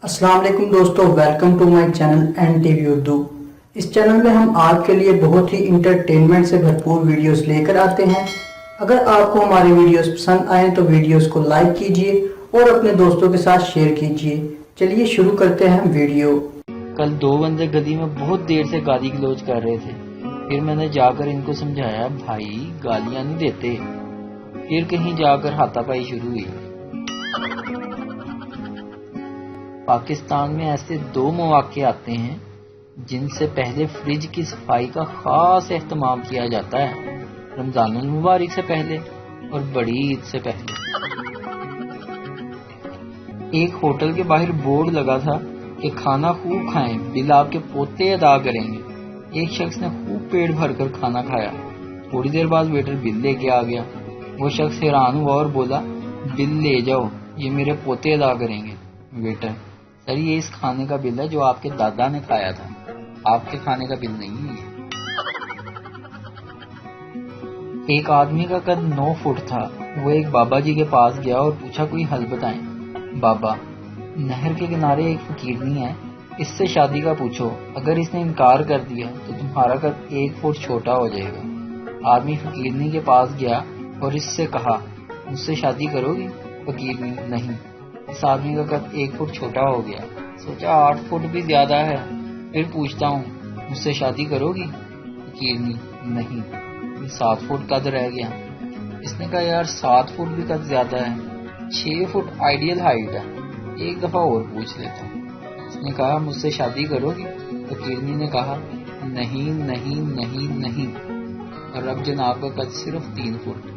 अस्सलाम वालेकुम दोस्तों, welcome to my channel N TV Urdu. इस चैनल में हम आपके लिए बहुत ही इंटरटेनमेंट से भरपूर वीडियोस लेकर आते हैं। अगर आपको हमारे वीडियोस पसंद आए तो वीडियोस को लाइक कीजिए और अपने दोस्तों के साथ शेयर कीजिए। चलिए शुरू करते हैं वीडियो। कल दो बंदे गली में बहुत देर से गाली गलौज कर रहे थे। फिर मैंने जाकर इनको समझाया, भाई गालियां नहीं देते। फिर कहीं जाकर हाथापाई शुरू हुई। पाकिस्तान में ऐसे दो मौके आते हैं जिनसे पहले फ्रिज की सफाई का खास एहतमाम किया जाता है, रमजानुल मुबारक से पहले और बड़ी ईद से पहले। एक होटल के बाहर बोर्ड लगा था कि खाना खूब खाएं, बिल आपके पोते अदा करेंगे। एक शख्स ने खूब पेट भरकर खाना खाया। थोड़ी देर बाद वेटर बिल लेके आ गया। वो शख्स हैरान हुआ और बोला, बिल ले जाओ, ये मेरे पोते अदा करेंगे। वेटर, सर ये इस खाने का बिल है जो आपके दादा ने खाया था, आपके खाने का बिल नहीं है। एक आदमी का कद 9 फुट था। वो एक बाबा जी के पास गया और पूछा, कोई हल बताएं। बाबा, नहर के किनारे एक फकीरनी है, इससे शादी का पूछो। अगर इसने इनकार कर दिया तो तुम्हारा कद 1 फुट छोटा हो जाएगा। आदमी फकीरनी के पास गया और इससे कहा, मुझसे शादी करोगी? फकीरनी, नहीं। इस आदमी का कद 1 फुट छोटा हो गया। सोचा 8 फुट भी ज्यादा है। फिर पूछता हूँ, मुझसे शादी करोगी? फकीरनी, नहीं। 7 फुट कद रह गया। इसने कहा, यार 7 फुट भी कद ज्यादा है, 6 फुट आइडियल हाइट है, एक दफा और पूछ लेता हूँ। इसने कहा, मुझसे शादी करोगी? फकीरनी ने कहा, नहीं नहीं नहीं नहीं। और अब जनाब का कद सिर्फ 3 फुट।